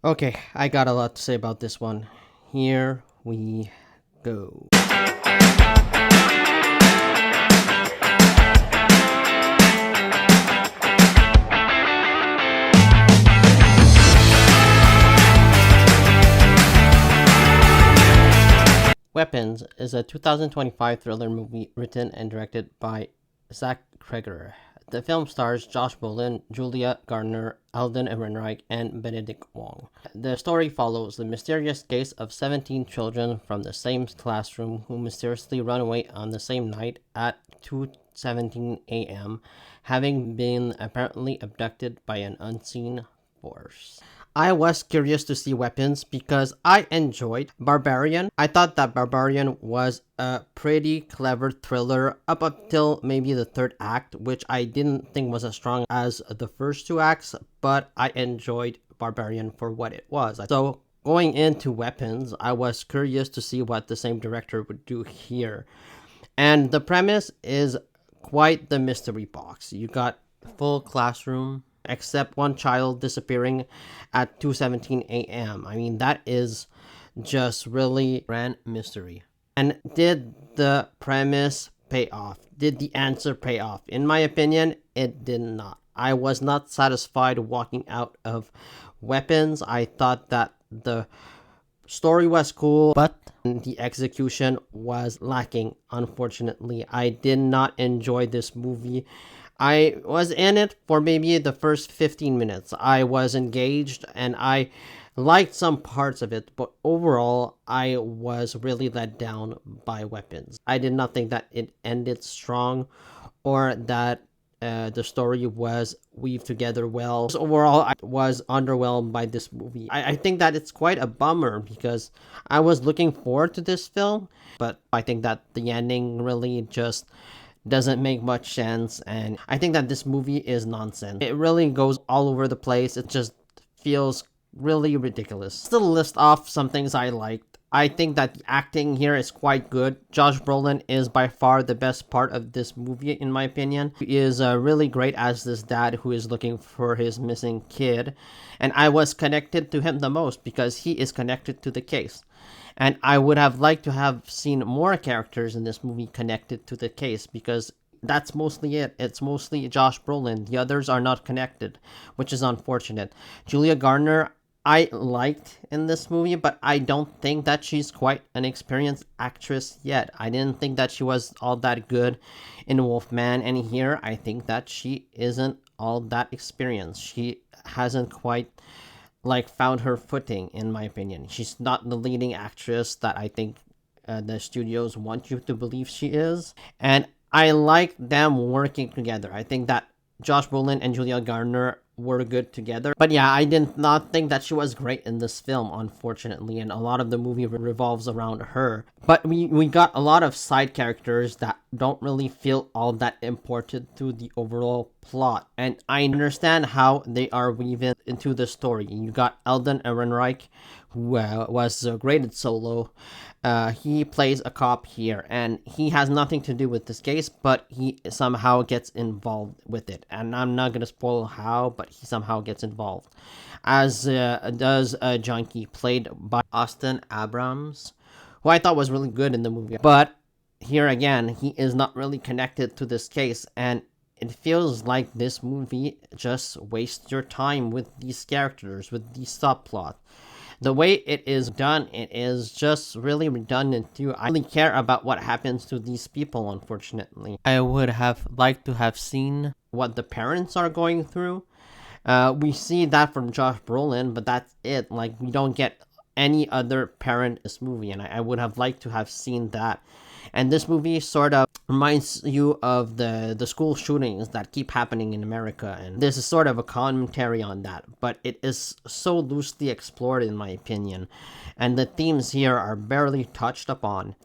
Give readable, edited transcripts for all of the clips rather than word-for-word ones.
Okay, I got a lot to say about this one. Here we go. Weapons is a 2025 thriller movie written and directed by Zach Kreger. The film stars Josh Brolin, Julia Garner, Alden Ehrenreich, and Benedict Wong. The story follows the mysterious case of 17 children from the same classroom who mysteriously run away on the same night at 2:17 a.m., having been apparently abducted by an unseen force. I was curious to see Weapons because I enjoyed Barbarian. I thought that Barbarian was a pretty clever thriller up until maybe the third act, which I didn't think was as strong as the first two acts, but I enjoyed Barbarian for what it was. So going into Weapons, I was curious to see what the same director would do here. And the premise is quite the mystery box. You got full classroom except one child disappearing at 2:17 a.m. I mean, that is just really grand mystery. And did the premise pay off? Did the answer pay off? In my opinion, it did not. I was not satisfied walking out of Weapons. I thought that the story was cool, but the execution was lacking. Unfortunately, I did not enjoy this movie. I was in it for maybe the first 15 minutes. I was engaged and I liked some parts of it, but overall, I was really let down by Weapons. I did not think that it ended strong or that the story was weaved together well. So overall, I was underwhelmed by this movie. I think that it's quite a bummer because I was looking forward to this film, but I think that the ending really just doesn't make much sense, and I think that this movie is nonsense. It really goes all over the place. It just feels really ridiculous. Still list off some things I liked. I think that the acting here is quite good. Josh Brolin is by far the best part of this movie, in my opinion. He is really great as this dad who is looking for his missing kid, and I was connected to him the most because he is connected to the case. And I would have liked to have seen more characters in this movie connected to the case because that's mostly it. It's mostly Josh Brolin. The others are not connected, which is unfortunate. Julia Garner, I liked in this movie, but I don't think that she's quite an experienced actress yet. I didn't think that she was all that good in Wolfman, and here I think that she isn't all that experienced. She hasn't quite found her footing, in my opinion. She's not the leading actress that I think the studios want you to believe she is, and I like them working together. I think that Josh Brolin and Julia Garner were good together, but yeah, I did not think that she was great in this film, unfortunately, and a lot of the movie revolves around her. But we got a lot of side characters that don't really feel all that important to the overall plot, and I understand how they are weaving into the story. You got Alden Ehrenreich, who was great at Solo. He plays a cop here, and he has nothing to do with this case, but he somehow gets involved with it. And I'm not going to spoil how, but he somehow gets involved. As does a junkie, played by Austin Abrams, who I thought was really good in the movie. But here again, he is not really connected to this case, and it feels like this movie just wastes your time with these characters, with these subplots. The way it is done, it is just really redundant too. I really care about what happens to these people, unfortunately. I would have liked to have seen what the parents are going through. We see that from Josh Brolin, but that's it. We don't get any other parent in this movie, and I would have liked to have seen that. And this movie sort of reminds you of the school shootings that keep happening in America. And this is sort of a commentary on that. But it is so loosely explored, in my opinion. And the themes here are barely touched upon.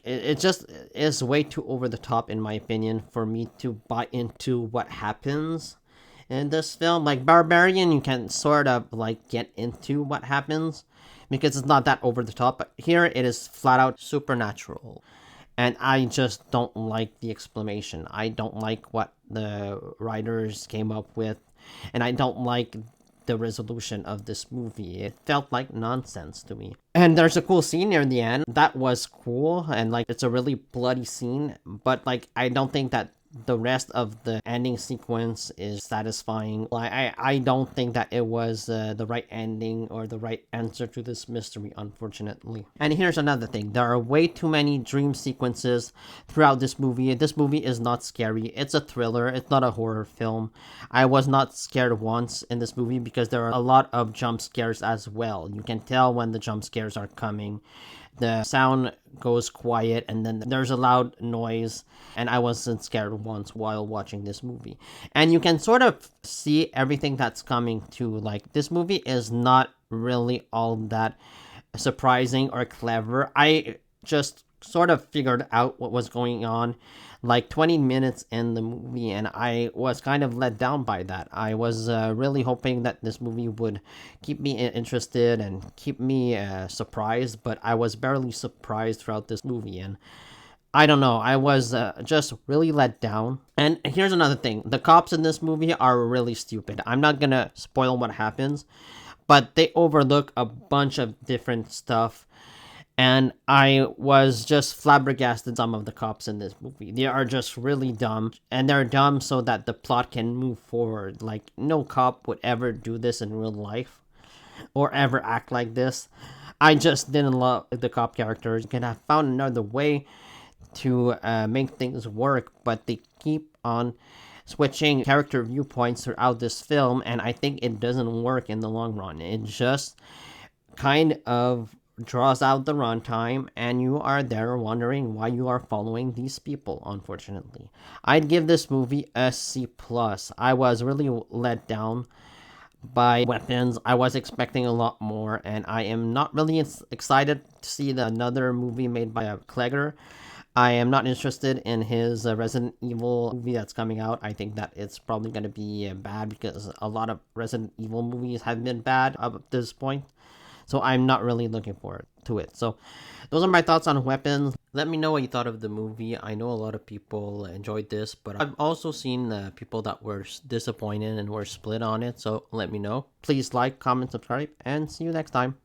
It just is way too over the top, in my opinion, for me to buy into what happens in this film. Barbarian, you can sort of get into what happens because it's not that over the top. But here it is flat out supernatural. And I just don't like the explanation. I don't like what the writers came up with. And I don't like the resolution of this movie. It felt like nonsense to me. And there's a cool scene near the end that was cool, and like it's a really bloody scene, but like I don't think that the rest of the ending sequence is satisfying. I don't think that it was the right ending or the right answer to this mystery, unfortunately. And here's another thing. There are way too many dream sequences throughout this movie. This movie is not scary. It's a thriller. It's not a horror film. I was not scared once in this movie because there are a lot of jump scares as well. You can tell when the jump scares are coming. The sound goes quiet and then there's a loud noise, and I wasn't scared once while watching this movie. And you can sort of see everything that's coming too. Like, this movie is not really all that surprising or clever. I just sort of figured out what was going on like 20 minutes in the movie, and I was kind of let down by that. I was really hoping that this movie would keep me interested and keep me surprised, but I was barely surprised throughout this movie, and I don't know, I was just really let down. And here's another thing. The cops in this movie are really stupid. I'm not gonna spoil what happens, but they overlook a bunch of different stuff, and I was just flabbergasted. Some of the cops in this movie, they are just really dumb, and they're dumb so that the plot can move forward. Like, no cop would ever do this in real life or ever act like this. I just didn't love the cop characters. Could have found another way to make things work, but they keep on switching character viewpoints throughout this film, and I think it doesn't work in the long run. It just kind of draws out the runtime, and you are there wondering why you are following these people. Unfortunately, I'd give this movie a C+. I was really let down by Weapons. I was expecting a lot more, and I am not really excited to see another movie made by Klegger. I am not interested in his Resident Evil movie that's coming out. I think that it's probably going to be bad because a lot of Resident Evil movies have been bad up to this point. So I'm not really looking forward to it. So those are my thoughts on Weapons. Let me know what you thought of the movie. I know a lot of people enjoyed this, but I've also seen people that were disappointed and were split on it. So let me know. Please like, comment, subscribe, and see you next time.